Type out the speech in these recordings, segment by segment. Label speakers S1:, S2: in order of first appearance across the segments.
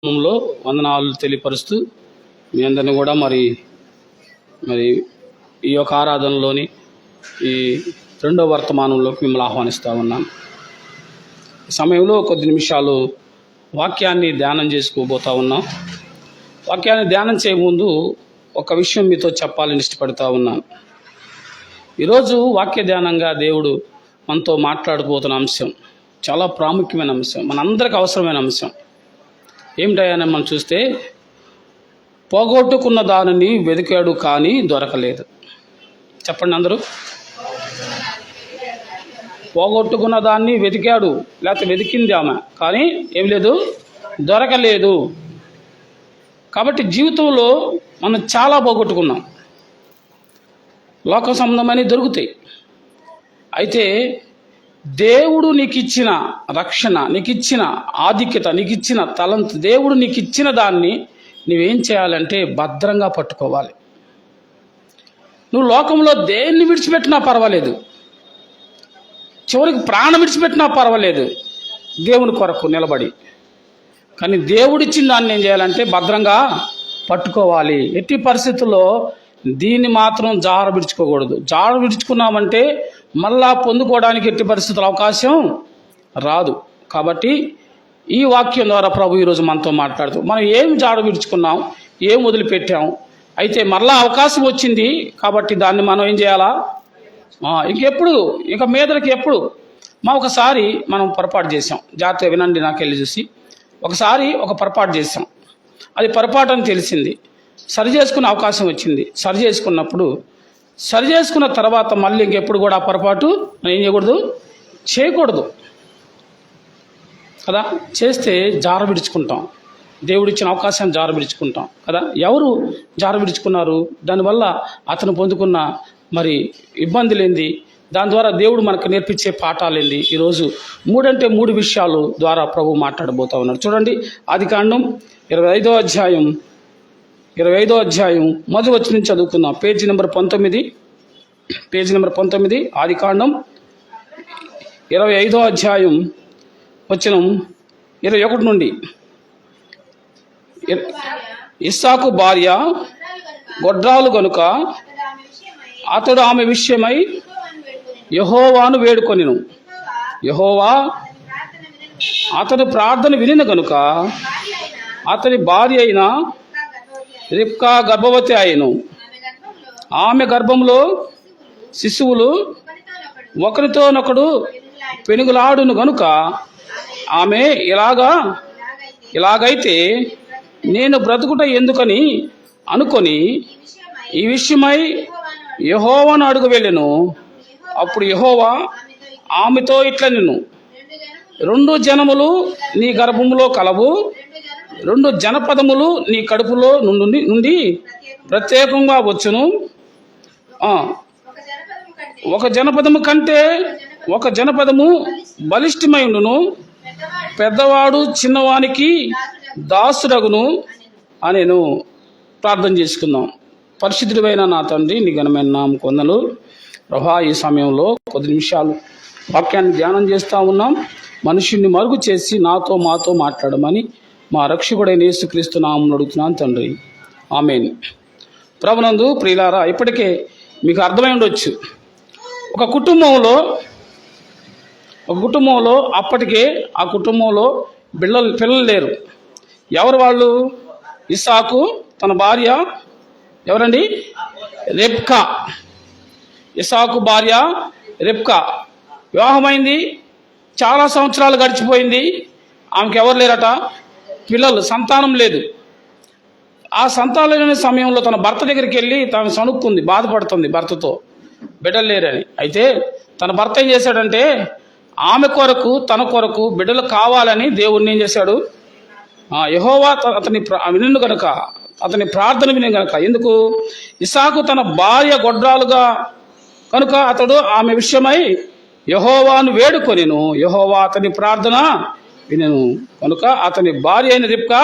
S1: లో వందనాలు తెలియపరుస్తూ మీ అందరిని కూడా మరి ఈ యొక్క ఆరాధనలోని ఈ రెండో వర్తమానంలోకి మిమ్మల్ని ఆహ్వానిస్తూ ఉన్నాను. ఈ సమయంలో కొద్ది నిమిషాలు వాక్యాన్ని ధ్యానం చేసుకోబోతూ ఉన్నాం. వాక్యాన్ని ధ్యానం చేయముందు ఒక విషయం మీతో చెప్పాలని ఇష్టపడుతూ ఉన్నాను. ఈరోజు వాక్య ధ్యానంగా దేవుడు మనతో మాట్లాడబోతున్న అంశం చాలా ప్రాముఖ్యమైన అంశం, మనందరికి అవసరమైన అంశం. ఏమిటని మనం చూస్తే, పోగొట్టుకున్న దానిని వెతికాడు కానీ దొరకలేదు. చెప్పండి అందరూ. పోగొట్టుకున్న దాన్ని వెతికాడు, లేకపోతే వెతికింది ఆమె, కానీ ఏం లేదు, దొరకలేదు. కాబట్టి జీవితంలో మనం చాలా పోగొట్టుకున్నాం. లోక సంబంధమని దొరుకుతాయి. అయితే దేవుడు నీకు ఇచ్చిన రక్షణ, నీకు ఇచ్చిన ఆధిక్యత, నీకు ఇచ్చిన తలంతు, దేవుడు నీకు ఇచ్చిన దాన్ని నువ్వేం చేయాలంటే భద్రంగా పట్టుకోవాలి. నువ్వు లోకంలో దేన్ని విడిచిపెట్టినా పర్వాలేదు, చివరికి ప్రాణం విడిచిపెట్టినా పర్వాలేదు, దేవుని కొరకు నిలబడి. కానీ దేవుడిచ్చిన దాన్ని ఏం చేయాలంటే భద్రంగా పట్టుకోవాలి. ఎట్టి పరిస్థితుల్లో దీన్ని మాత్రం జార విడుచుకోకూడదు. జార విడుచుకున్నామంటే మళ్ళా పొందుకోవడానికి ఎట్టి పరిస్థితుల అవకాశం రాదు. కాబట్టి ఈ వాక్యం ద్వారా ప్రభు ఈరోజు మనతో మాట్లాడుతూ, మనం ఏం జాడ విడుచుకున్నాం, ఏం వదిలిపెట్టాం, అయితే మరలా అవకాశం వచ్చింది కాబట్టి దాన్ని మనం ఏం చేయాలా, ఇక మీదకి ఎప్పుడు. ఒకసారి మనం పొరపాటు చేసాం, జాగ్రత్తగా వినండి, నాకు వెళ్ళి చూసి. ఒకసారి ఒక పొరపాటు చేసాం, అది పొరపాటు అని తెలిసింది, సరి చేసుకునే అవకాశం వచ్చింది. సరి చేసుకున్నప్పుడు, సరి చేసుకున్న తర్వాత మళ్ళీ ఇంకెప్పుడు కూడా ఆ పొరపాటు ఏం చేయకూడదు కదా. చేస్తే జార విడుచుకుంటాం, దేవుడిచ్చిన అవకాశాన్ని జార విడుచుకుంటాం కదా. ఎవరు జార విడుచుకున్నారు, దానివల్ల అతను పొందుకున్న మరి ఇబ్బందులేంది, దాని ద్వారా దేవుడు మనకు నేర్పించే పాఠాలేంది. ఈరోజు 3 విషయాలు ద్వారా ప్రభు మాట్లాడబోతా ఉన్నాడు. చూడండి, ఆదికాండం 25వ అధ్యాయం మొదటి వచనం నుంచి చదువుకుందాం. పేజీ నెంబర్ 19, ఆదికాండం 25వ అధ్యాయం వచనం 21 నుండి. ఇస్సాకు భార్య గొడ్రాలు గనుక అతడు ఆమె విషయమై యెహోవాను వేడుకొనెను. యెహోవా అతని ప్రార్థన వినిన గనుక అతని భార్య అయిన రిబ్కా గర్భవతి అయ్యెను. ఆమె గర్భంలో శిశువులు ఒకరితోనొకడు పెనుగులాడును గనుక ఆమె ఇలాగైతే నేను బ్రతుకుట ఎందుకని అనుకొని ఈ విషయమై యెహోవాను అడుగు వెళ్ళెను. అప్పుడు యెహోవా ఆమెతో ఇట్లనెను, 2 జనములు నీ గర్భములో కలవు, 2 జనపదములు నీ కడుపులో నుండి ప్రత్యేకంగా వచ్చును. ఒక జనపదము కంటే ఒక జనపదము బలిష్టమై ఉండును, పెద్దవాడు చిన్నవానికి దాసుడగును అనేను. ప్రార్థన చేసుకుందాం. పరిశుద్ధుడైన నా తండ్రి, నీ ఘనమైన నామం కొందలు ప్రభా, ఈ సమయంలో కొద్ది నిమిషాలు వాక్యాన్ని ధ్యానం చేస్తూ ఉన్నాం. మనుషుల్ని మరుగు చేసి మాతో మాట్లాడమని మా రక్షకుడైన యేసుక్రీస్తు నామమున అడుగుతున్నాను తండ్రి, ఆమేన్. ప్రభునందు ప్రియులారా, ఇప్పటికే మీకు అర్థమై ఉండొచ్చు, ఒక కుటుంబంలో అప్పటికే ఆ కుటుంబంలో పిల్లలు లేరు. ఎవరు వాళ్ళు? ఇస్సాకు, తన భార్య ఎవరండి? రెబ్కా. ఇస్సాకు భార్య రెబ్కా వివాహమైంది, చాలా సంవత్సరాలు గడిచిపోయింది, ఆమెకి ఎవరు లేరట, పిల్లలు, సంతానం లేదు. ఆ సంతానం లేని సమయంలో తన భర్త దగ్గరికి వెళ్ళి తాను సణుక్కుంది, బాధపడుతుంది భర్తతో, బిడ్డలు లేరని. అయితే తన భర్త ఏం చేశాడంటే, ఆమె కొరకు తన కొరకు బిడ్డలు కావాలని దేవుణ్ణి ఏం చేశాడు, యెహోవా అతని విను గనుక, అతని ప్రార్థన విని గనుక. ఎందుకు? ఇస్సాకు తన భార్య గొడ్రాలుగా కనుక అతడు ఆమె విషయమై యెహోవాను వేడుకొనెను. యెహోవా అతని ప్రార్థన వినెను కనుక అతని భార్య అయిన రిబ్కా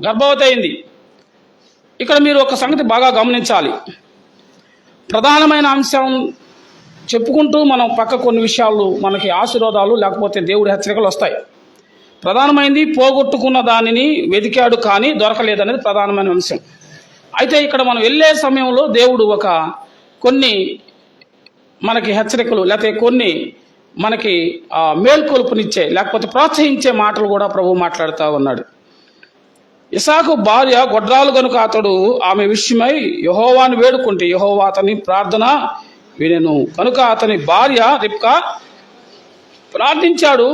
S1: గర్భవతి అయింది. ఇక్కడ మీరు ఒక సంగతి బాగా గమనించాలి. ప్రధానమైన అంశం చెప్పుకుంటూ మనం పక్క కొన్ని విషయాలు మనకి ఆశీర్వాదాలు లేకపోతే దేవుడి హెచ్చరికలు వస్తాయి. ప్రధానమైంది పోగొట్టుకున్న దానిని వెతికాడు కానీ దొరకలేదనేది ప్రధానమైన అంశం. అయితే ఇక్కడ మనం వెళ్ళే సమయంలో దేవుడు కొన్ని మనకి హెచ్చరికలు లేకపోతే కొన్ని మనకి మేల్కొల్పునిచ్చే లేకపోతే ప్రోత్సహించే మాటలు కూడా ప్రభువు మాట్లాడుతూ ఉన్నాడు. ఇసాకు భార్య గొడ్రాలు గనుక అతడు ఆమె విషయమై యెహోవాను వేడుకుంటే యెహోవా అతని ప్రార్థన వినెను. కనుక అతని భార్య రిబ్కా ప్రార్థించాడు,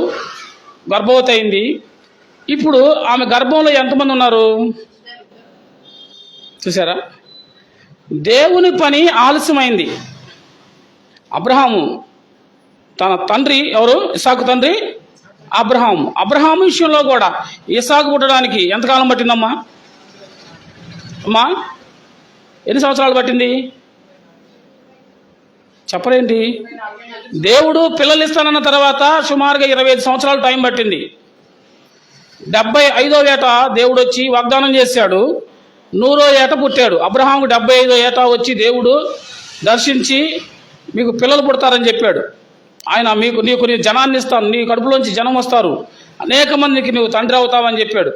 S1: గర్భవతి అయింది. ఇప్పుడు ఆమె గర్భంలో ఎంతమంది ఉన్నారు చూసారా? దేవుని పని ఆలస్యమైంది. అబ్రహాము తన తండ్రి ఎవరు? ఇసాకు తండ్రి అబ్రహాము విషయంలో కూడా ఇసాకు పుట్టడానికి ఎంతకాలం పట్టిందమ్మా? ఎన్ని సంవత్సరాలు పట్టింది చెప్పలేంటి? దేవుడు పిల్లలు ఇస్తానన్న తర్వాత సుమారుగా 25 సంవత్సరాలు టైం పట్టింది. 75వ ఏట దేవుడు వచ్చి వాగ్దానం చేశాడు. 100వ ఏట పుట్టాడు. అబ్రహాముకు 75వ ఏట వచ్చి దేవుడు దర్శించి మీకు పిల్లలు పుడతారని చెప్పాడు. ఆయన నీకు జనాన్ని ఇస్తాను, నీ కడుపులోంచి జనం వస్తారు, అనేక మందికి నువ్వు తండ్రి అవుతావని చెప్పాడు.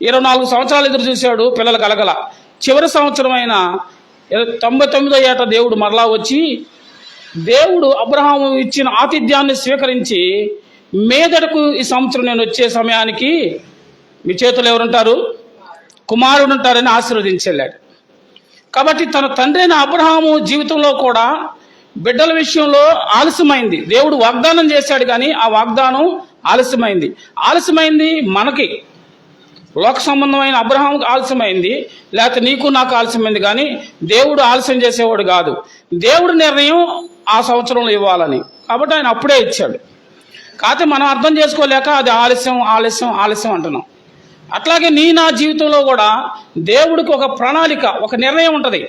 S1: 24 సంవత్సరాలు ఎదురు చూశాడు, పిల్లలు కలగల. చివరి సంవత్సరం అయిన 99వ ఏట దేవుడు మరలా వచ్చి దేవుడు అబ్రహాము ఇచ్చిన ఆతిథ్యాన్ని స్వీకరించి మీదటకు ఈ సంవత్సరం నేను వచ్చే సమయానికి మీ చేతులు ఎవరుంటారు? కుమారుడు ఉంటారని ఆశీర్వదించెళ్ళాడు. కాబట్టి తన తండ్రి అయిన అబ్రహాము జీవితంలో కూడా బిడ్డల విషయంలో ఆలస్యమైంది. దేవుడు వాగ్దానం చేశాడు కానీ ఆ వాగ్దానం ఆలస్యమైంది మనకి లోక సంబంధమైన అబ్రహాముకు ఆలస్యమైంది, లేకపోతే నీకు నాకు ఆలస్యమైంది. కానీ దేవుడు ఆలస్యం చేసేవాడు కాదు. దేవుడి నిర్ణయం ఆ సంవత్సరంలో ఇవ్వాలని, కాబట్టి ఆయన అప్పుడే ఇచ్చాడు. కాకపోతే మనం అర్థం చేసుకోలేక అది ఆలస్యం అంటున్నాం. అట్లాగే నా జీవితంలో కూడా దేవుడికి ఒక ప్రణాళిక, ఒక నిర్ణయం ఉంటుంది.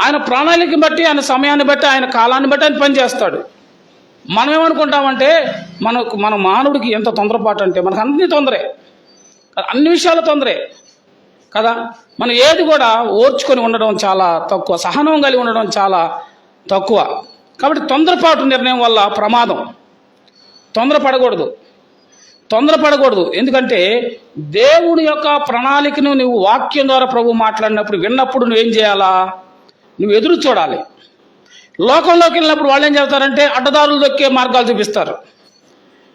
S1: ఆయన ప్రణాళికని బట్టి, ఆయన సమయాన్ని బట్టి, ఆయన కాలాన్ని బట్టి ఆయన పనిచేస్తాడు. మనం ఏమనుకుంటామంటే మన మానవుడికి ఎంత తొందరపాటు అంటే మనకు అన్ని తొందరే, అన్ని విషయాలు తొందరే కదా. మనం ఏది కూడా ఓర్చుకొని ఉండడం చాలా తక్కువ, సహనం కలిగి ఉండడం చాలా తక్కువ. కాబట్టి తొందరపాటు నిర్ణయం వల్ల ప్రమాదం. తొందరపడకూడదు. ఎందుకంటే దేవుడి యొక్క ప్రణాళికను నువ్వు వాక్యం ద్వారా ప్రభు మాట్లాడినప్పుడు విన్నప్పుడు నువ్వేం చేయాలా? నువ్వు ఎదురు చూడాలి. లోకంలోకి వెళ్ళినప్పుడు వాళ్ళు ఏం చేస్తారంటే అడ్డదారులు దొక్కే మార్గాలు చూపిస్తారు.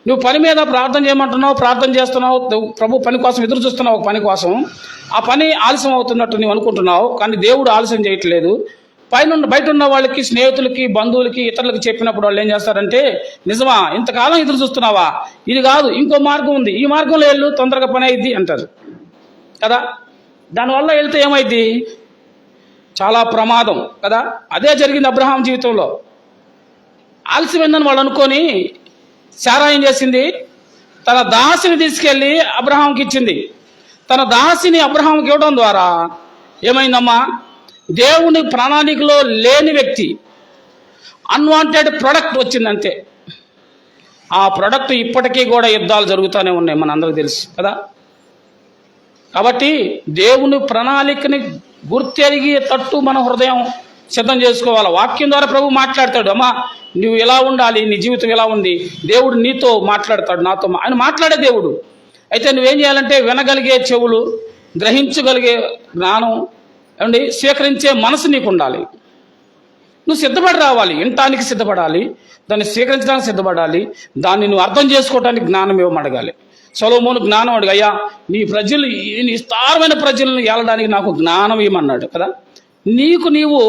S1: నువ్వు పని మీద ప్రార్థన చేయమంటున్నావు, ప్రార్థన చేస్తున్నావు, ప్రభు పని కోసం ఎదురు చూస్తున్నావు, ఒక పని కోసం. ఆ పని ఆలస్యం అవుతున్నట్టు నువ్వు అనుకుంటున్నావు, కానీ దేవుడు ఆలస్యం చేయట్లేదు. బయట ఉన్న వాళ్ళకి, స్నేహితులకి, బంధువులకి, ఇతరులకు చెప్పినప్పుడు వాళ్ళు ఏం చేస్తారంటే, నిజమా ఇంతకాలం ఎదురు చూస్తున్నావా? ఇది కాదు, ఇంకో మార్గం ఉంది, ఈ మార్గంలో వెళ్ళు, తొందరగా పని అయింది అంటారు కదా. దానివల్ల వెళ్తే ఏమైంది? చాలా ప్రమాదం కదా. అదే జరిగింది అబ్రహాం జీవితంలో. ఆలస్యమైందని వాళ్ళు అనుకొని శారా ఏం చేసింది? తన దాసిని తీసుకెళ్ళి అబ్రహాంకి ఇచ్చింది. తన దాసిని అబ్రహాంకి ఇవ్వడం ద్వారా ఏమైందమ్మా? దేవుని ప్రణాళికలో లేని వ్యక్తి, అన్వాంటెడ్ ప్రొడక్ట్ వచ్చిందంతే. ఆ ప్రొడక్ట్ ఇప్పటికీ కూడా యుద్ధాలు జరుగుతూనే ఉన్నాయి, మనందరికీ తెలుసు కదా. కాబట్టి దేవుని ప్రణాళికని గుర్తెరిగి తట్టు మన హృదయం సిద్ధం చేసుకోవాలి. వాక్యం ద్వారా ప్రభు మాట్లాడతాడు, అమ్మా నువ్వు ఎలా ఉండాలి, నీ జీవితం ఎలా ఉంది, దేవుడు నీతో మాట్లాడతాడు, నాతో. ఆయన మాట్లాడే దేవుడు. అయితే నువ్వేం చేయాలంటే వినగలిగే చెవులు, గ్రహించగలిగే జ్ఞానం, ఏమండి స్వీకరించే మనసు నీకు ఉండాలి. నువ్వు సిద్ధపడి రావాలి, వినటానికి సిద్ధపడాలి, దాన్ని స్వీకరించడానికి సిద్ధపడాలి, దాన్ని నువ్వు అర్థం చేసుకోవడానికి జ్ఞానం ఇవ్వమడగాలి. సొలొమోను జ్ఞానం అడిగా, అయ్యా నీ ప్రజలు, నీ విస్తారమైన ప్రజలను ఏలడానికి నాకు జ్ఞానం ఇవ్వమన్నాడు కదా. నీవు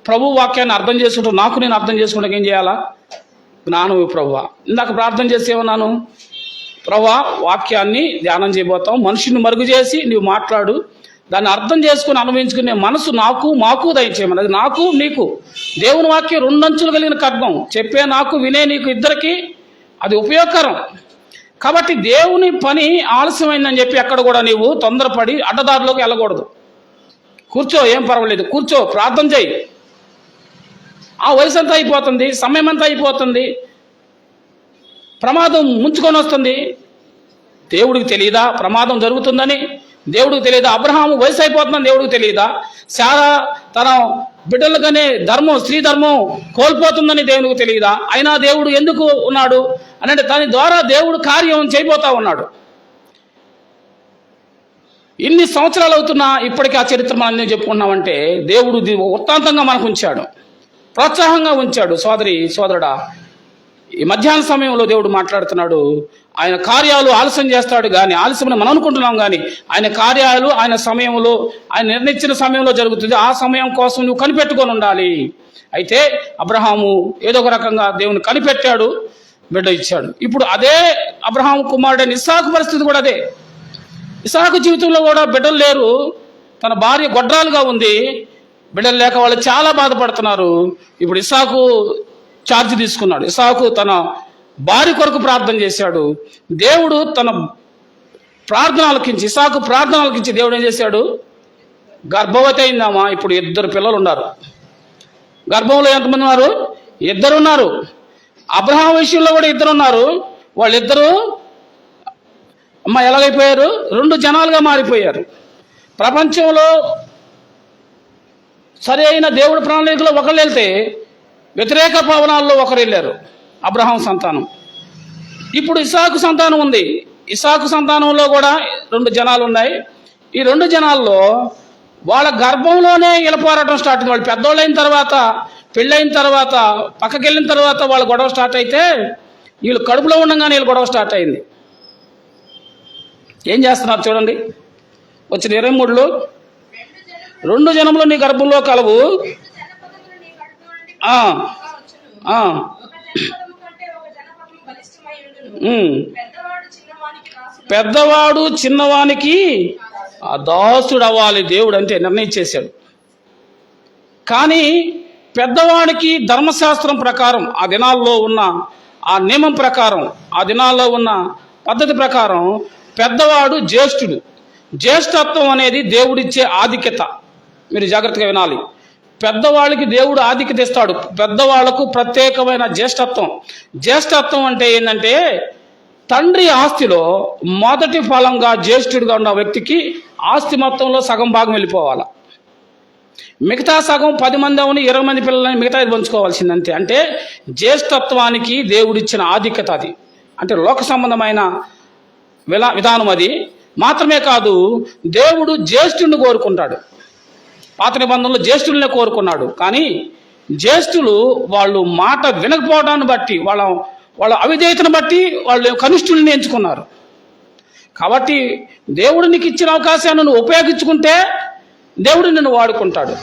S1: ప్రభు వాక్యాన్ని అర్థం చేసుకుంటూ, నేను అర్థం చేసుకుంటాక ఏం చేయాలా? జ్ఞానం ఇవ్వు ప్రభువా. ఇందాక ప్రార్థన చేసేమన్నాను, ప్రభువా వాక్యాన్ని ధ్యానం చేయబోతాం, మనిషిని మరుగు చేసి నువ్వు మాట్లాడు, దాన్ని అర్థం చేసుకుని అనుభవించుకునే మనసు మాకు దయచేయమని. అది నాకు నీకు. దేవుని వాక్యం 2 అంచులు కలిగిన ఖడ్గం, చెప్పే నాకు, వినే నీకు, ఇద్దరికి అది ఉపయోగకరం. కాబట్టి దేవుని పని ఆలస్యమైందని చెప్పి ఎక్కడ కూడా నీవు తొందరపడి అడ్డదారిలోకి వెళ్ళకూడదు. కూర్చో, ఏం పర్వాలేదు, కూర్చో, ప్రార్థన చేయి. ఆ వయసు అంతా అయిపోతుంది, సమయం అంతా అయిపోతుంది, ప్రమాదం ముంచుకొని వస్తుంది. దేవుడికి తెలియదా ప్రమాదం జరుగుతుందని? దేవుడికి తెలియదా? అబ్రహాము వయసు అయిపోతుందని దేవుడికి తెలియదా? శారా తన బిడ్డలుగానే ధర్మం, స్త్రీ ధర్మం కోల్పోతుందని దేవునికి తెలియదా? అయినా దేవుడు ఎందుకు ఉన్నాడు అని అంటే దాని ద్వారా దేవుడు కార్యం చేయబోతా ఉన్నాడు. ఇన్ని సంవత్సరాలు అవుతున్నా ఇప్పటికీ ఆ చరిత్ర మనం ఎందుకు చెప్పుకున్నామంటే దేవుడు వృత్తాంతంగా మనకు ఉంచాడు, ప్రోత్సాహంగా ఉంచాడు. సోదరుడా, ఈ మధ్యాహ్న సమయంలో దేవుడు మాట్లాడుతున్నాడు. ఆయన కార్యాలు ఆలస్యం చేస్తాడు కానీ, ఆలస్యమని మనం అనుకుంటున్నాం కానీ ఆయన కార్యాలు ఆయన సమయంలో, ఆయన నిర్ణయించిన సమయంలో జరుగుతుంది. ఆ సమయం కోసం నువ్వు కనిపెట్టుకొని ఉండాలి. అయితే అబ్రహాము ఏదో ఒక రకంగా దేవుని కనిపెట్టాడు, బిడ్డ ఇచ్చాడు. ఇప్పుడు అదే అబ్రహాము కుమారుడైన ఇస్సాకు పరిస్థితి కూడా అదే. ఇస్సాకు జీవితంలో కూడా బిడ్డలు లేరు, తన భార్య గొడ్రాలుగా ఉంది, బిడ్డలు లేక వాళ్ళు చాలా బాధపడుతున్నారు. ఇప్పుడు ఇస్సాకు ఛార్జ్ తీసుకున్నాడు. ఇస్సాకు తన భార్య కొరకు ప్రార్థన చేశాడు. దేవుడు తన ప్రార్థన ఆలకించి, ఇస్సాకు ప్రార్థన ఆలకించి దేవుడు ఏం చేశాడు? గర్భవతి అయిందామా, ఇప్పుడు 2 పిల్లలు ఉన్నారు. గర్భంలో ఎంతమంది ఉన్నారు? 2 ఉన్నారు. అబ్రహాం విషయంలో కూడా 2 ఉన్నారు. వాళ్ళిద్దరూ ఎలాగైపోయారు? 2 జనాలుగా మారిపోయారు. ప్రపంచంలో సరి అయిన దేవుడి ప్రణాళికలో ఒకళ్ళు వెళ్తే వ్యతిరేక పవనాల్లో ఒకరు వెళ్ళారు, అబ్రహాం సంతానం. ఇప్పుడు ఇస్సాకు సంతానం ఉంది. ఇస్సాకు సంతానంలో కూడా 2 జనాలు ఉన్నాయి. ఈ 2 జనాల్లో వాళ్ళ గర్భంలోనే పోరాటం స్టార్ట్ అయింది. వాళ్ళు పెద్దోళ్ళు అయిన తర్వాత, పెళ్ళైన తర్వాత, పక్కకి వెళ్ళిన తర్వాత వాళ్ళ గొడవ స్టార్ట్ అయితే, వీళ్ళు కడుపులో ఉండగానే వీళ్ళు గొడవ స్టార్ట్ అయింది. ఏం చేస్తున్నారు చూడండి, వచ్చిన 23లో 2 జనములు నీ గర్భంలో కలవు, పెద్దవాడు చిన్నవానికి దాసుడు అవ్వాలి దేవుడు అంటే నిర్ణయించేశాడు. కానీ పెద్దవాడికి ధర్మశాస్త్రం ప్రకారం, ఆ దినాల్లో ఉన్న ఆ నియమం ప్రకారం, ఆ దినాల్లో ఉన్న పద్ధతి ప్రకారం పెద్దవాడు జ్యేష్ఠుడు. జ్యేష్ఠత్వం అనేది దేవుడిచ్చే ఆధిక్యత. మీరు జాగ్రత్తగా వినాలి. పెద్దవాళ్ళకి దేవుడు ఆధిక్యత ఇస్తాడు. పెద్దవాళ్లకు ప్రత్యేకమైన జ్యేష్ఠత్వం. జ్యేష్ఠత్వం అంటే ఏంటంటే తండ్రి ఆస్తిలో మొదటి ఫలంగా జ్యేష్ఠుడిగా ఉన్న వ్యక్తికి ఆస్తి మొత్తంలో సగం భాగం వెళ్ళిపోవాలి. మిగతా సగం 10 మంది అవుని 20 మంది పిల్లలని మిగతా పంచుకోవాల్సిందంతే. అంటే జ్యేష్ఠత్వానికి దేవుడిచ్చిన ఆధిక్యత అది. అంటే లోక సంబంధమైన విధానం అది. మాత్రమే కాదు, దేవుడు జ్యేష్ఠుడిని కోరుకుంటాడు. పాత నిబంధనలో జ్యేష్ఠులనే కోరుకున్నాడు. కానీ జ్యేష్ఠులు వాళ్ళు మాట వినకపోవడాన్ని బట్టి, వాళ్ళ అవిధేయతను బట్టి వాళ్ళు కనిష్ఠుల్ని ఎంచుకున్నారు. కాబట్టి దేవుడు నీకు ఇచ్చిన అవకాశాన్ని నువ్వు ఉపయోగించుకుంటే దేవుడు నిన్ను వాడుకుంటాడు.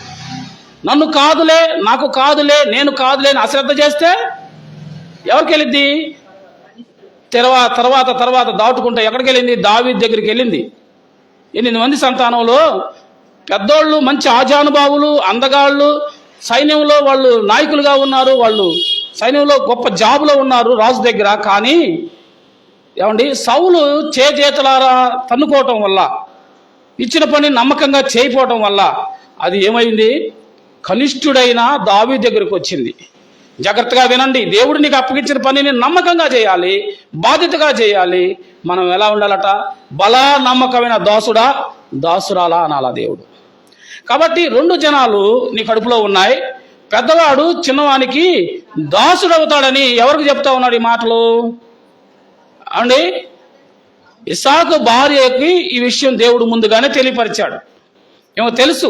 S1: నన్ను కాదులే, నాకు కాదులే, నేను కాదులే అని అశ్రద్ధ చేస్తే ఎవరికి వెళ్ళింది? తర్వాత దాటుకుంటే ఎక్కడికి వెళ్ళింది? దావీదు దగ్గరికి వెళ్ళింది. 8 మంది సంతానంలో పెద్దోళ్ళు, మంచి ఆజానుభావులు, అందగాళ్ళు, సైన్యంలో వాళ్ళు నాయకులుగా ఉన్నారు, వాళ్ళు సైన్యంలో గొప్ప జాబులో ఉన్నారు రాజు దగ్గర. కానీ ఏమండి, సౌలు చేతులారా తన్నుకోవటం వల్ల, ఇచ్చిన పని నమ్మకంగా చేయకపోవటం వల్ల అది ఏమైంది? కనిష్ఠుడైన దావీదు దగ్గరికి వచ్చింది. జాగ్రత్తగా వినండి. దేవుడు నీకు అప్పగించిన పనిని నమ్మకంగా చేయాలి, బాధ్యతగా చేయాలి. మనం ఎలా ఉండాలట? బలా నమ్మకమైన దాసుడా, దాసురాలా అనాలా దేవుడు. కాబట్టి 2 జనాలు నీ కడుపులో ఉన్నాయి. పెద్దవాడు చిన్నవానికి దాసుడు అవుతాడని ఎవరికి చెప్తా ఉన్నాడు ఈ మాటలు? అండి, ఇస్సాకు భార్యకి ఈ విషయం దేవుడు ముందుగానే తెలియపరిచాడు. ఏమో తెలుసు.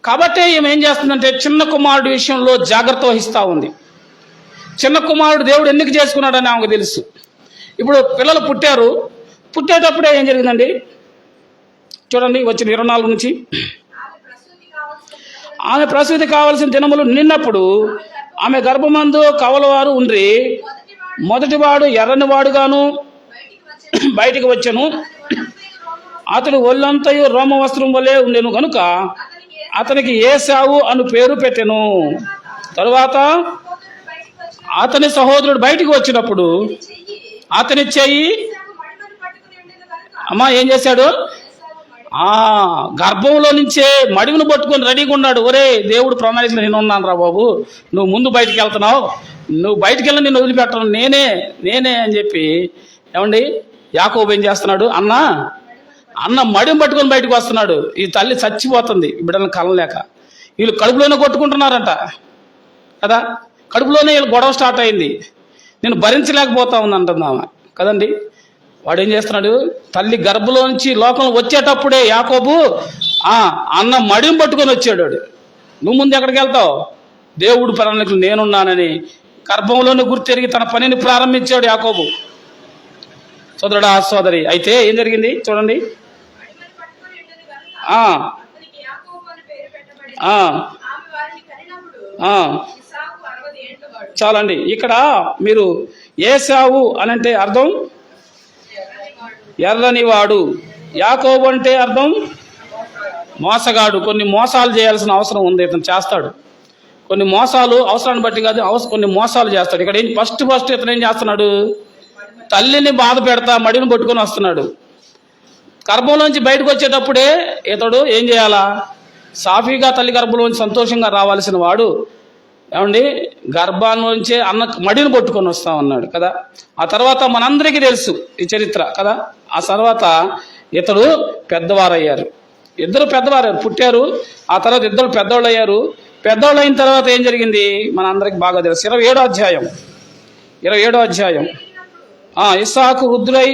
S1: కాబట్టి ఈమె ఏం చేస్తుందంటే చిన్న కుమారుడి విషయంలో జాగ్రత్త వహిస్తూ ఉంది. చిన్న కుమారుడు దేవుడు ఎందుకు చేసుకున్నాడని ఆమెకు తెలుసు. ఇప్పుడు పిల్లలు పుట్టారు. పుట్టేటప్పుడే ఏం జరిగిందండి చూడండి, వచ్చిన 24 నుంచి. ఆమె ప్రసూతి కావలసిన దినములు నిన్నప్పుడు ఆమె గర్భమందు కవలవారు ఉండ్రి. మొదటివాడు ఎర్రని వాడుగాను బయటికి వచ్చెను. అతడు ఒళ్ళంతయు రోమ వస్త్రం వలె ఉండెను కనుక అతనికి ఏశావు అను పేరు పెట్టెను. తరువాత అతని సహోదరుడు బయటికి వచ్చినప్పుడు అతని చెయ్యి అమ్మా ఏం చేశాడు? గర్భంలో నుంచే మడివిని పట్టుకొని రెడీగా ఉన్నాడు. ఒరే, దేవుడు ప్రణాళికలో నేను ఉన్నాను రా బాబు, నువ్వు ముందు బయటికి వెళ్తున్నావు, నువ్వు బయటికి వెళ్ళి నిన్ను వదిలిపెట్టను నేనే అని చెప్పి ఏమండి యాకోబు ఏం చేస్తున్నాడు? అన్న మడిని పట్టుకొని బయటకు వస్తున్నాడు. ఈ తల్లి చచ్చిపోతుంది బిడ్డలను కలలేక. వీళ్ళు కడుపులోనే కొట్టుకుంటున్నారంట కదా, కడుపులోనే వీళ్ళు గొడవ స్టార్ట్ అయింది. నేను భరించలేకపోతా ఉందంటుంది ఆమె కదండి. వాడు ఏం చేస్తున్నాడు, తల్లి గర్భంలోంచి లోకం వచ్చేటప్పుడే యాకోబు అన్న మడిని పట్టుకొని వచ్చాడు. వాడు నువ్వు ముందు ఎక్కడికి వెళ్తావు, దేవుడు ప్రణాళికలు నేనున్నానని గర్భంలోనే గుర్తెరిగి తన పనిని ప్రారంభించాడు యాకోబు. సోదరుడా సోదరి, అయితే ఏం జరిగింది చూడండి. చాలండి. ఇక్కడ మీరు ఏశావు అని అంటే అర్థం ఎర్రని వాడు, యాకోబు అంటే అర్థం మోసగాడు. కొన్ని మోసాలు చేయాల్సిన అవసరం ఉంది, ఇతను చేస్తాడు. కొన్ని మోసాలు అవసరాన్ని బట్టి కాదు, కొన్ని మోసాలు చేస్తాడు. ఇక్కడ ఫస్ట్ ఇతను ఏం చేస్తున్నాడు, తల్లిని బాధ పెడతా మడిని పట్టుకొని వస్తున్నాడు. గర్భంలోంచి బయటకు వచ్చేటప్పుడే ఇతడు ఏం చేయాలా, సాఫీగా తల్లి గర్భంలోంచి సంతోషంగా రావాల్సిన వాడు ఏమండి గర్భాన్నించే అన్న మడిని పట్టుకొని వస్తా ఉన్నాడు కదా. ఆ తర్వాత మనందరికీ తెలుసు ఈ చరిత్ర కదా. ఆ తర్వాత ఇతడు పెద్దవారయ్యారు, ఇద్దరు పెద్దవారు పుట్టారు. ఆ తర్వాత ఇద్దరు పెద్దవాళ్ళు అయ్యారు. పెద్దవాళ్ళు అయిన తర్వాత ఏం జరిగింది మనందరికి బాగా తెలుసు. 27వ అధ్యాయం ఇస్సాకు వృద్ధుడై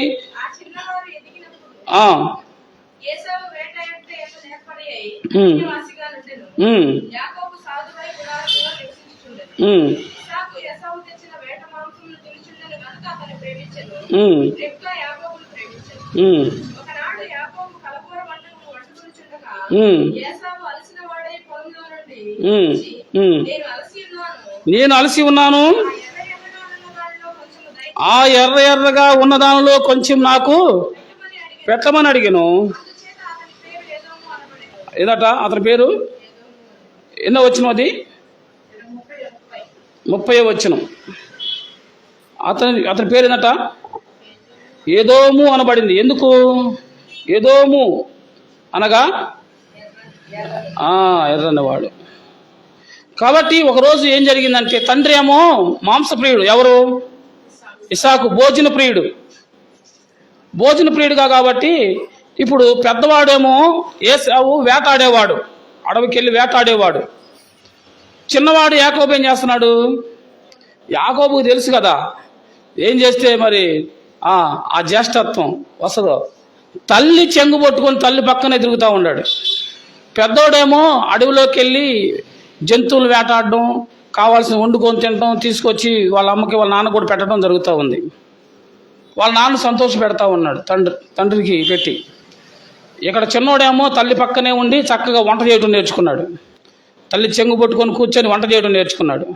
S1: నేను అలసి ఉన్నాను, ఆ ఎర్రగా ఉన్న దానిలో కొంచెం నాకు పెట్టమని అడిగాను. ఏదట అతని పేరు ఎన్నో వచ్చిన, అది 30వ వచనం. అతని పేరు ఏందట, ఏదోము అనబడింది. ఎందుకు ఏదోము అనగా ఎర్రనివాడు. కాబట్టి ఒకరోజు ఏం జరిగిందంటే, తండ్రి ఏమో మాంసప్రియుడు, ఎవరు ఇస్సాకు భోజన ప్రియుడుగా కాబట్టి ఇప్పుడు పెద్దవాడేమో ఏశావు వేటాడేవాడు, అడవికి వెళ్ళి వేటాడేవాడు. చిన్నవాడు యాకోబు ఏం చేస్తున్నాడు, యాకోబుకు తెలుసు కదా ఏం చేస్తే మరి ఆ జ్యేష్ఠత్వం వస్తుందో. తల్లి చెంగు పట్టుకొని తల్లి పక్కనే తిరుగుతూ ఉన్నాడు. పెద్దోడేమో అడవిలోకి వెళ్ళి జంతువులు వేటాడడం, కావాల్సిన వండుకొని తినడం, తీసుకొచ్చి వాళ్ళ అమ్మకి వాళ్ళ నాన్న కూడా పెట్టడం జరుగుతూ ఉంది. వాళ్ళ నాన్న సంతోష పెడతా ఉన్నాడు తండ్రికి పెట్టి. ఇక్కడ చిన్నోడేమో తల్లి పక్కనే ఉండి చక్కగా వంట చేయడం నేర్చుకున్నాడు. తల్లి చెంగు పట్టుకొని కూర్చొని వంట చేయడం నేర్చుకున్నాడు.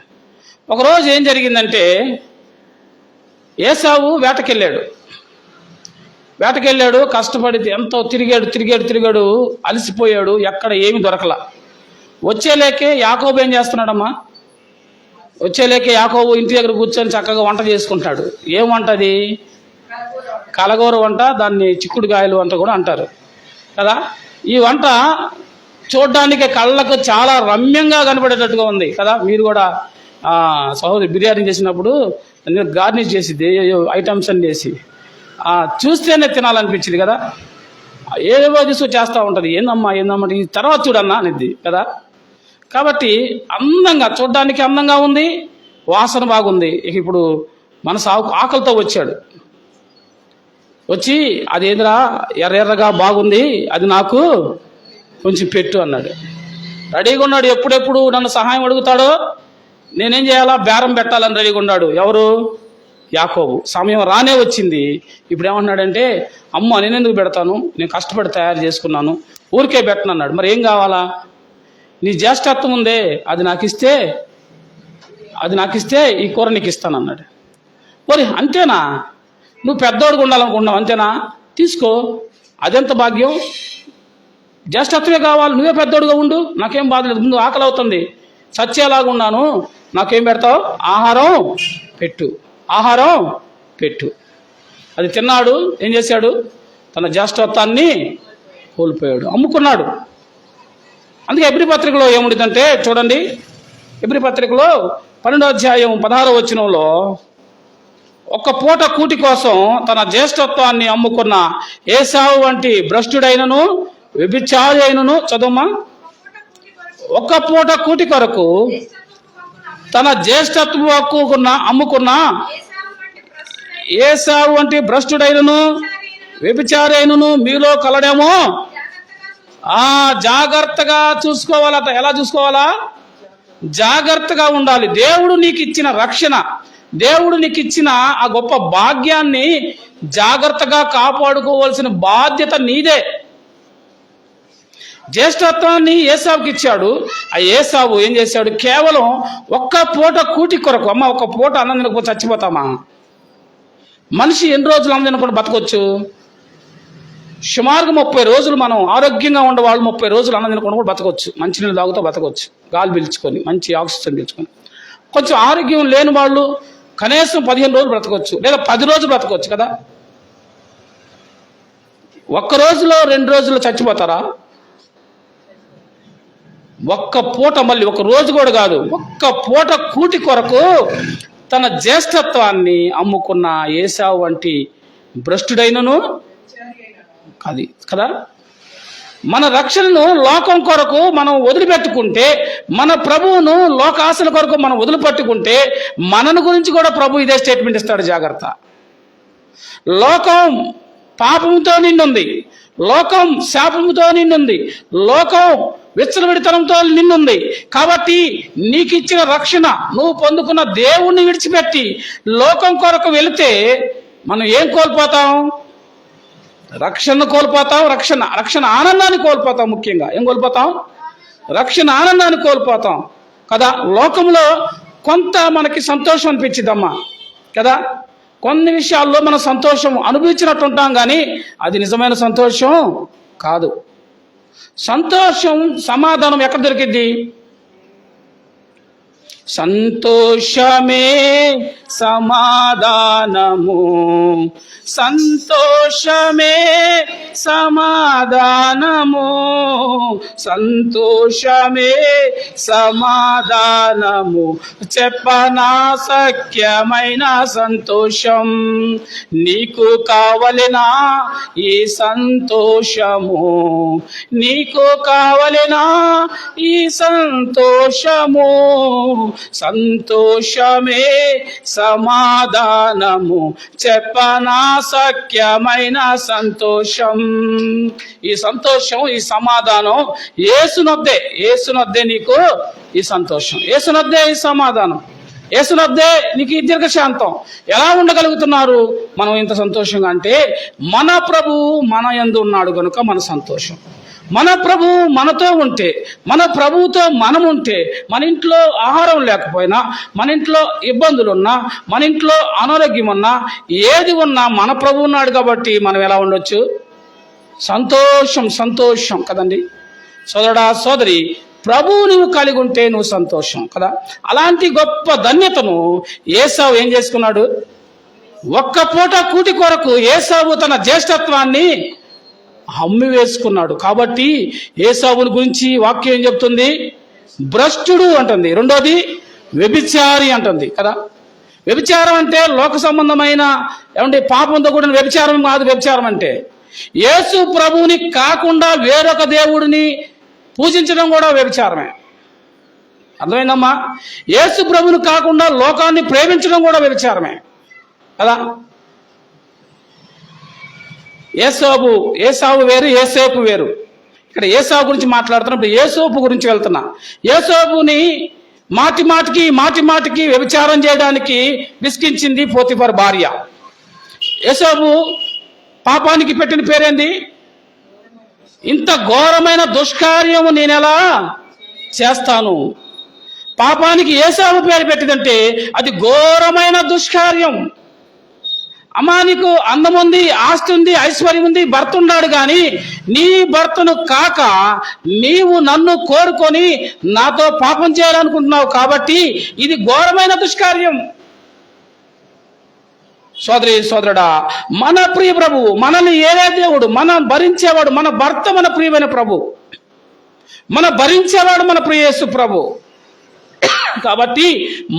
S1: ఒకరోజు ఏం జరిగిందంటే, ఏశావు వేటకెళ్ళాడు. కష్టపడి ఎంతో తిరిగాడు, అలసిపోయాడు, ఎక్కడ ఏమి దొరకలా. వచ్చేలేకే యాకోబు ఏం చేస్తున్నాడమ్మా, యాకోబు ఇంటి దగ్గర కూర్చొని చక్కగా వంట చేసుకుంటాడు. ఏం వంట అది, కలగూర వంట, దాన్ని చిక్కుడుకాయలు వంట కూడా అంటారు కదా. ఈ వంట చూడ్డానికి కళ్ళకు చాలా రమ్యంగా కనపడేటట్టుగా ఉంది కదా. మీరు కూడా సహోదరి బిర్యానీ చేసినప్పుడు గార్నిష్ చేసి ఐటమ్స్ అన్ని చేసి చూస్తేనే తినాలనిపించింది కదా. ఏదేవో తీసుకు చేస్తూ ఉంటుంది. ఏందమ్మా ఈ తర్వాత చూడన్నా అనేది కదా. కాబట్టి అందంగా, చూడ్డానికి అందంగా ఉంది, వాసన బాగుంది. ఇక ఇప్పుడు మనసు ఆకలితో వచ్చి అదేంద్రా ఎర్రగా బాగుంది, అది నాకు కొంచెం పెట్టు అన్నాడు. రెడీగా ఉన్నాడు, ఎప్పుడెప్పుడు నన్ను సహాయం అడుగుతాడో నేనేం చేయాలా, బేరం పెట్టాలని రెడీగా ఉన్నాడు. ఎవరు, యాకోబు. సమయం రానే వచ్చింది. ఇప్పుడు ఏమన్నాడంటే, అమ్మ నేనెందుకు పెడతాను, నేను కష్టపడి తయారు చేసుకున్నాను, ఊరికే పెట్టను అన్నాడు. మరి ఏం కావాలా, నీ జ్యేష్ఠత్వం ఉందే అది నాకు ఇస్తే ఈ కూర నీకు ఇస్తాను అన్నాడు. మరి అంతేనా, నువ్వు పెద్దోడుగా ఉండాలనుకుంటున్నావు అంతేనా, తీసుకో, అదెంత భాగ్యం, జ్యేష్ఠత్వమే కావాలి, నువ్వే పెద్దోడుగా ఉండు, నాకేం బాధ లేదు, ముందు ఆకలి అవుతుంది, సత్యేలాగా ఉన్నాను, నాకేం పెడతావు, ఆహారం పెట్టు. అది తిన్నాడు. ఏం చేశాడు, తన జ్యేష్ఠత్వాన్ని కోల్పోయాడు, అమ్ముకున్నాడు. అందుకే ఎబ్రీ పత్రికలో ఏముంటుందంటే చూడండి, ఎబ్రీ పత్రికలో 12వ అధ్యాయం 16వ వచనంలో, ఒక్క పూట కూటి కోసం తన జ్యేష్ఠత్వాన్ని అమ్ముకున్న ఏశావు వంటి భ్రష్టుడైనను వ్యభిచారి అయినను, చదవమ్మా, ఒక్క పూట కూటి కొరకు తన జ్యేష్ఠత్వ హక్కుకున్న అమ్ముకున్న ఏసావు వంటి భ్రష్టుడైనను వ్యభిచారైనను మీలో కలడేమో. జాగ్రత్తగా చూసుకోవాలట. ఎలా చూసుకోవాలా? జాగ్రత్తగా ఉండాలి. దేవుడు నీకు ఇచ్చిన రక్షణ, దేవుడు నీకు ఇచ్చిన ఆ గొప్ప భాగ్యాన్ని జాగ్రత్తగా కాపాడుకోవాల్సిన బాధ్యత నీదే. జ్యేష్ఠత్వాన్ని ఏసావుకి ఇచ్చాడు. ఆ ఏసావు ఏం చేశాడు? కేవలం ఒక్క పూట కూటి కొరకు. ఒక్క పూట అన్నం తినకపోతే చచ్చిపోతామా? మనిషి ఎన్ని రోజులు అన్నం తినకుండా బతకొచ్చు? సుమారుగా 30 రోజులు. మనం ఆరోగ్యంగా ఉండేవాళ్ళు 30 రోజులు అన్నం తినకుండా కూడా బతకొచ్చు. మంచినీళ్ళు తాగుతూ బతకొచ్చు, గాలి పీల్చుకొని, మంచి ఆక్సిజన్ పీల్చుకొని. కొంచెం ఆరోగ్యం లేని వాళ్ళు కనీసం 15 రోజులు బ్రతకొచ్చు, లేదా 10 రోజులు బ్రతకొచ్చు కదా. ఒక్క రోజులో 2 రోజుల్లో చచ్చిపోతారా? ఒక్క పూట, మళ్ళీ ఒక రోజు కూడా కాదు, ఒక్క పూట కూటి కొరకు తన జ్యేష్ఠత్వాన్ని అమ్ముకున్న ఏసావు వంటి భ్రష్టుడైనను అది కదా. మన రక్షణను లోకం కొరకు మనం వదిలిపెట్టుకుంటే, మన ప్రభువును లోకాశల కొరకు మనం వదిలిపెట్టుకుంటే, మనను గురించి కూడా ప్రభు ఇదే స్టేట్మెంట్ ఇస్తాడు. జాగ్రత్త. లోకం పాపంతో నిండుంది, లోకం శాపంతో నిండుంది, లోకం విచ్చలవిడితనంతో నిన్నుంది. కాబట్టి నీకు ఇచ్చిన రక్షణ, నువ్వు పొందుకున్న దేవుణ్ణి విడిచిపెట్టి లోకం కొరకు వెళితే మనం ఏం కోల్పోతాం? రక్షణ కోల్పోతాం. రక్షణ ఆనందాన్ని కోల్పోతాం. ముఖ్యంగా ఏం కోల్పోతాం? రక్షణ ఆనందాన్ని కోల్పోతాం కదా. లోకంలో కొంత మనకి సంతోషం అనిపించిద్దమ్మా కదా. కొన్ని విషయాల్లో మనం సంతోషం అనుభవించినట్టు ఉంటాం, కానీ అది నిజమైన సంతోషం కాదు. సంతోషం, సమాధానం ఎక్కడ దొరికిద్ది? సంతోషమే సమాధానము, సంతోషమే సమాధానము, సంతోషమే సమాధానము, చెప్పనా సఖ్యమైన సంతోషం. నీకు కావలెనా ఈ సంతోషము? నీకు కావలెనా ఈ సంతోషము? సంతోషమే సమాధానము, చెప్పనా సఖ్యమైన సంతోషం. ఈ సంతోషం, ఈ సమాధానం యేసునొద్దే. యేసునొద్దే నీకు ఈ సంతోషం, యేసునొద్దే ఈ సమాధానం, యేసునొద్దే నీకు ఈ దీర్ఘశాంతం. ఎలా ఉండగలుగుతున్నారు మనం ఇంత సంతోషంగా అంటే, మన ప్రభువు మన యందు ఉన్నాడు కనుక మన సంతోషం. మన ప్రభు మనతో ఉంటే, మన ప్రభువుతో మనం ఉంటే, మన ఇంట్లో ఆహారం లేకపోయినా, మన ఇంట్లో ఇబ్బందులు ఉన్నా, మన ఇంట్లో అనారోగ్యం ఉన్నా, ఏది ఉన్నా మన ప్రభు ఉన్నాడు కాబట్టి మనం ఎలా ఉండొచ్చు? సంతోషం కదండి. సోదరుడా, సోదరి, ప్రభువు నువ్వు కలిగి ఉంటే నువ్వు సంతోషం కదా. అలాంటి గొప్ప ధన్యతను ఏసావు ఏం చేసుకున్నాడు? ఒక్క పూట కూటి కొరకు ఏసావు తన జ్యేష్ఠత్వాన్ని అమ్మి వేసుకున్నాడు. కాబట్టి ఏసావుని గురించి వాక్యం ఏం చెప్తుంది? భ్రష్టుడు అంటుంది. రెండోది వ్యభిచారి అంటుంది కదా. వ్యభిచారం అంటే లోక సంబంధమైన పాపంతో కూడిన వ్యభిచారం కాదు. వ్యభిచారం అంటే యేసు ప్రభువుని కాకుండా వేరొక దేవుడిని పూజించడం కూడా వ్యభిచారమే. అర్థమైందమ్మా? యేసు ప్రభువుని కాకుండా లోకాన్ని ప్రేమించడం కూడా వ్యభిచారమే కదా. ఏసావు వేరు, ఏసేపు వేరు. ఇక్కడ ఏసావు గురించి మాట్లాడుతున్నప్పుడు ఏసోపు గురించి వెళ్తున్నా. ఏసోపుని మాటి మాటికి వ్యభిచారం చేయడానికి విసిగించింది పోతిఫర్ భార్య. ఏసోపు పాపానికి పెట్టిన పేరేంది? ఇంత ఘోరమైన దుష్కార్యము నేనెలా చేస్తాను? పాపానికి ఏసావు పేరు పెట్టిందంటే అది ఘోరమైన దుష్కార్యం. అమ్మా, నీకు అందం ఉంది, ఆస్తి ఉంది, ఐశ్వర్యం ఉంది, భర్త ఉన్నాడు, కానీ నీ భర్తను కాక నీవు నన్ను కోరుకొని నాతో పాపం చేయాలనుకుంటున్నావు కాబట్టి ఇది ఘోరమైన దుష్కార్యం. సోదరి సోదరుడా, మన ప్రియ ప్రభువు, మనల్ని ఏదే దేవుడు, మనం భరించేవాడు మన భర్త, మన ప్రియమైన ప్రభు, మన భరించేవాడు మన ప్రియ యేసు ప్రభు. కాబట్టి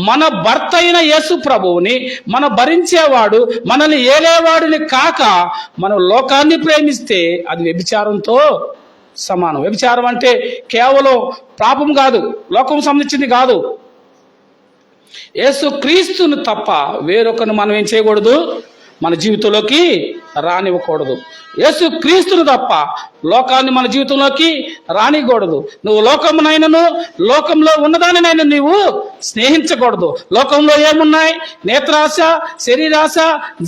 S1: మన భర్త అయిన యేసు ప్రభువుని మన భరించేవాడు, మనల్ని ఏలేవాడిని కాక మనం లోకాన్ని ప్రేమిస్తే అది వ్యభిచారంతో సమానం. వ్యభిచారం అంటే కేవలం పాపం కాదు, లోకం సంబంధించింది కాదు. యేసు క్రీస్తుని తప్ప వేరొకరిని మనం ఏం చేయకూడదు, మన జీవితంలోకి రానివ్వకూడదు. యేసు క్రీస్తుని తప్ప లోకాన్ని మన జీవితంలోకి రానికూడదు. నువ్వు లోకమునైనను లోకంలో ఉన్నదానినైనా నీవు స్నేహించకూడదు. లోకంలో ఏమున్నాయి? నేత్రాశ, శరీరాశ,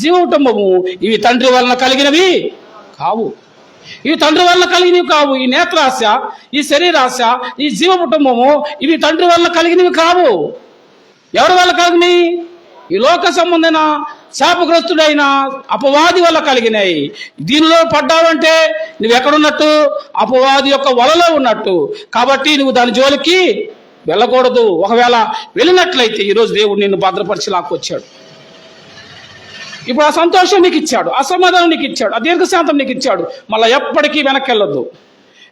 S1: జీవకుటుంబము. ఇవి తండ్రి వలన కలిగినవి కావు. ఇవి తండ్రి వలన కలిగినవి కావు. ఈ నేత్రాశ, ఈ శరీరాశ, ఈ జీవ కుటుంబము ఇవి తండ్రి వలన కలిగినవి కావు. ఎవరి వల్ల కలిగినాయి? ఈ లోక సంబంధమైన శాపగ్రస్తుడైన అపవాది వల్ల కలిగినాయి. దీనిలో పడ్డావంటే నువ్వు ఎక్కడున్నట్టు? అపవాది యొక్క వలలో ఉన్నట్టు. కాబట్టి నువ్వు దాని జోలికి వెళ్ళకూడదు. ఒకవేళ వెళ్ళినట్లయితే ఈరోజు దేవుడు నిన్ను భద్రపరిచి లాక్కొచ్చాడు. ఇప్పుడు ఆ సంతోషం నీకు ఇచ్చాడు, ఆ సమాధానం నీకు ఇచ్చాడు, ఆ దీర్ఘశాంతం నీకు ఇచ్చాడు. మళ్ళీ ఎప్పటికీ వెనక్కి వెళ్ళొద్దు.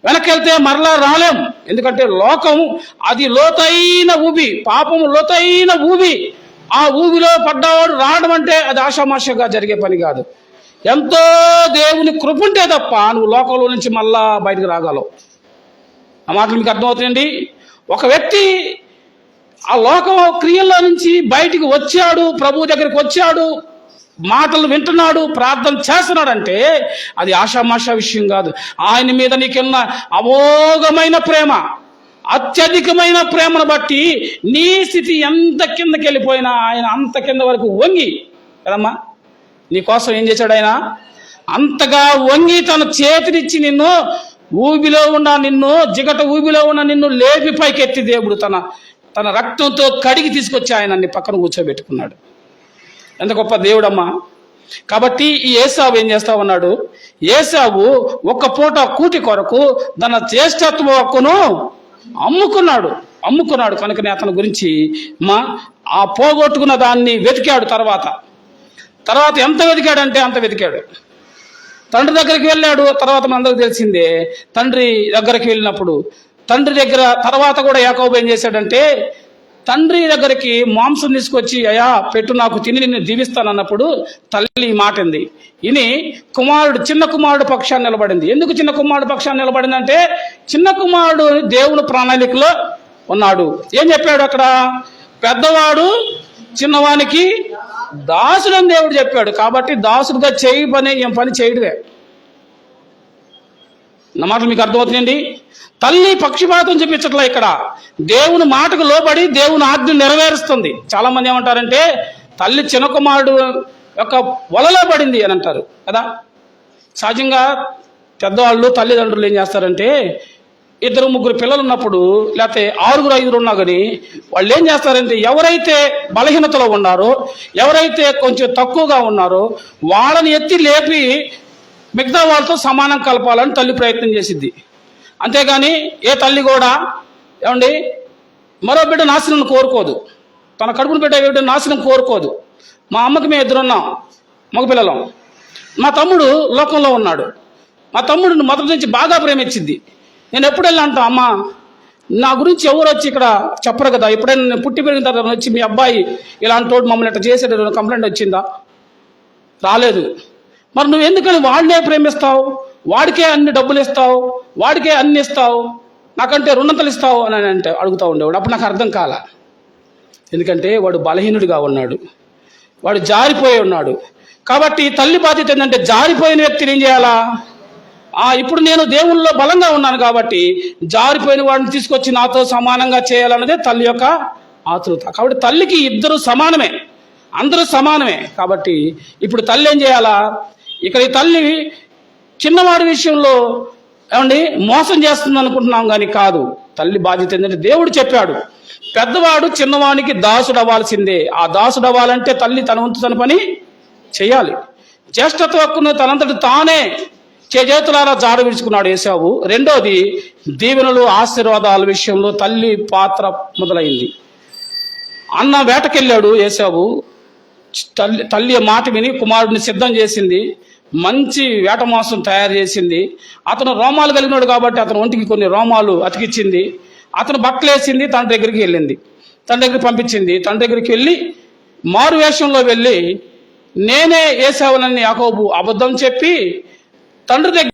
S1: వెనక్కి వెళ్తే మరలా రాలేం. ఎందుకంటే లోకం అది లోతైన ఊబి, పాపము లోతైన ఊబి. ఆ ఊబిలో పడ్డవాడు రావడం అంటే అది ఆషామాషగా జరిగే పని కాదు. ఎంతో దేవుని కృప ఉంటే తప్ప నువ్వు లోకంలో నుంచి మళ్ళా బయటకు రాగలవు. ఆ మాటలు మీకు అర్థమవుతాయండి. ఒక వ్యక్తి ఆ లోక క్రియల్లో నుంచి బయటికి వచ్చాడు, ప్రభు దగ్గరికి వచ్చాడు, మాటలు వింటున్నాడు, ప్రార్థన చేస్తున్నాడంటే అది ఆషామాషా విషయం కాదు. ఆయన మీద నీకున్న అమోఘమైన ప్రేమ, అత్యధికమైన ప్రేమను బట్టి నీ స్థితి ఎంత కిందకి వెళ్ళిపోయినా ఆయన అంత కింద వరకు వంగి కదమ్మా నీ కోసం ఏం చేశాడు? ఆయన అంతగా వంగి తన చేతినిచ్చి నిన్ను ఊబిలో ఉన్న నిన్ను, జిగట ఊబిలో ఉన్న నిన్ను లేపి పైకెత్తి దేవుడు తన రక్తంతో కడిగి తీసుకొచ్చి ఆయన పక్కన కూర్చోబెట్టుకున్నాడు. ఎంత గొప్ప దేవుడమ్మా. కాబట్టి ఈ ఏసావు ఏం చేస్తా ఉన్నాడు? ఏసావు ఒక్క పూట కూటి కొరకు తన జ్యేష్ఠత్వ హక్కును అమ్ముకున్నాడు. కనుకనే అతని గురించి ఆ పోగొట్టుకున్న దాన్ని వెతికాడు. తర్వాత ఎంత వెతికాడంటే అంత వెతికాడు. తండ్రి దగ్గరికి వెళ్ళాడు. తర్వాత మనందరికి తెలిసిందే, తండ్రి దగ్గరికి వెళ్ళినప్పుడు తండ్రి దగ్గర తర్వాత కూడా యాకోబు ఏం చేశాడంటే, తండ్రి దగ్గరికి మాంసం తీసుకొచ్చి అయ్యా పెట్టు, నాకు తిని నిన్ను దీవిస్తానన్నప్పుడు తల్లి ఈ మాట అంది. ఇని చిన్న కుమారుడు పక్షాన్ని నిలబడింది. ఎందుకు చిన్న కుమారుడు పక్షాన్ని నిలబడిందంటే, చిన్న కుమారుడు దేవుని ప్రణాళికలో ఉన్నాడు. ఏం చెప్పాడు అక్కడ? పెద్దవాడు చిన్నవానికి దాసుడు అని దేవుడు చెప్పాడు. కాబట్టి దాసుడుగా ఏం పని చేయడువే. నా మాటలు మీకు అర్థమవుతుందండి. తల్లి పక్షపాతం చూపించట్లే. ఇక్కడ దేవుని మాటకు లోబడి దేవుని ఆజ్ఞ నెరవేరుస్తుంది. చాలా మంది ఏమంటారంటే తల్లి చిన్న కుమారుడు యొక్క వలలో పడింది అని అంటారు కదా. సహజంగా పెద్దవాళ్ళు తల్లిదండ్రులు ఏం చేస్తారంటే, 2-3 పిల్లలు ఉన్నప్పుడు, లేకపోతే 6-5 ఉన్నా కానీ వాళ్ళు ఏం చేస్తారంటే, ఎవరైతే బలహీనతలో ఉన్నారో, ఎవరైతే కొంచెం తక్కువగా ఉన్నారో వాళ్ళని ఎత్తి లేపి మిగతా వాళ్ళతో సమానం కలపాలని తల్లి ప్రయత్నం చేసిద్ది. అంతేగాని ఏ తల్లి కూడా ఏమండి మరో బిడ్డ నాశనం కోరుకోదు. తన కడుపును బిడ్డ బిడ్డ నాశనం కోరుకోదు. మా అమ్మకి మేము 2 ఉన్నాం, మగపిల్లలం. మా తమ్ముడు లోకంలో ఉన్నాడు. మా తమ్ముడిని మొదటి నుంచి బాగా ప్రేమించింది. నేను ఎప్పుడు వెళ్ళి అంటా, అమ్మ నా గురించి ఎవరు వచ్చి ఇక్కడ చెప్పరు కదా, ఎప్పుడైనా నేను పుట్టి పెరిగిన తర్వాత వచ్చి మీ అబ్బాయి ఇలాంటి వాడు మమ్మల్ని ఇట్లా చేసేట కంప్లైంట్ వచ్చిందా? రాలేదు. మరి నువ్వు ఎందుకని వాడినే ప్రేమిస్తావు, వాడికే అన్ని డబ్బులు ఇస్తావు, వాడికే అన్ని ఇస్తావు, నాకంటే 200 ఇస్తావు అని అంటే అడుగుతూ ఉండేవాడు. అప్పుడు నాకు అర్థం కాల. ఎందుకంటే వాడు బలహీనుడిగా ఉన్నాడు, వాడు జారిపోయి ఉన్నాడు. కాబట్టి తల్లి బాధ్యత ఏంటంటే, జారిపోయిన వ్యక్తిని ఏం చేయాలా? ఇప్పుడు నేను దేవుళ్ళలో బలంగా ఉన్నాను కాబట్టి జారిపోయిన వాడిని తీసుకొచ్చి నాతో సమానంగా చేయాలన్నదే తల్లి యొక్క ఆతృత. కాబట్టి తల్లికి ఇద్దరు సమానమే, అందరూ సమానమే. కాబట్టి ఇప్పుడు తల్లి ఏం చేయాలా? ఇక్కడ ఈ తల్లి చిన్నవాడి విషయంలో ఏమండి మోసం చేస్తుంది అనుకుంటున్నాం కానీ కాదు. తల్లి బాధ్యత ఏంటంటే, దేవుడు చెప్పాడు పెద్దవాడు చిన్నవానికి దాసుడు అవ్వాల్సిందే. ఆ దాసుడు అవ్వాలంటే తల్లి తన వంతు తన పని చేయాలి. జ్యేష్ఠత్వ హక్కును తనంతటి తానే చేతులారా జాడ విడుచుకున్నాడు ఏసావు. రెండోది, దీవెనలు ఆశీర్వాదాల విషయంలో తల్లి పాత్ర మొదలైంది. అన్న వేటకెళ్ళాడు ఏసావు. తల్లి మాట విని కుమారుడిని సిద్ధం చేసింది, మంచి వేట మాంసం తయారు చేసింది. అతను రోమాలు కలిగినాడు కాబట్టి అతను ఒంటికి కొన్ని రోమాలు అతికిచ్చింది. అతను బట్టలు వేసింది, తన దగ్గరికి వెళ్ళింది, తన దగ్గరికి పంపించింది. తన దగ్గరికి వెళ్ళి మారు వేషంలో వెళ్ళి నేనే ఏసావునని యాకోబు అబద్ధం చెప్పి తండ్రి దగ్గర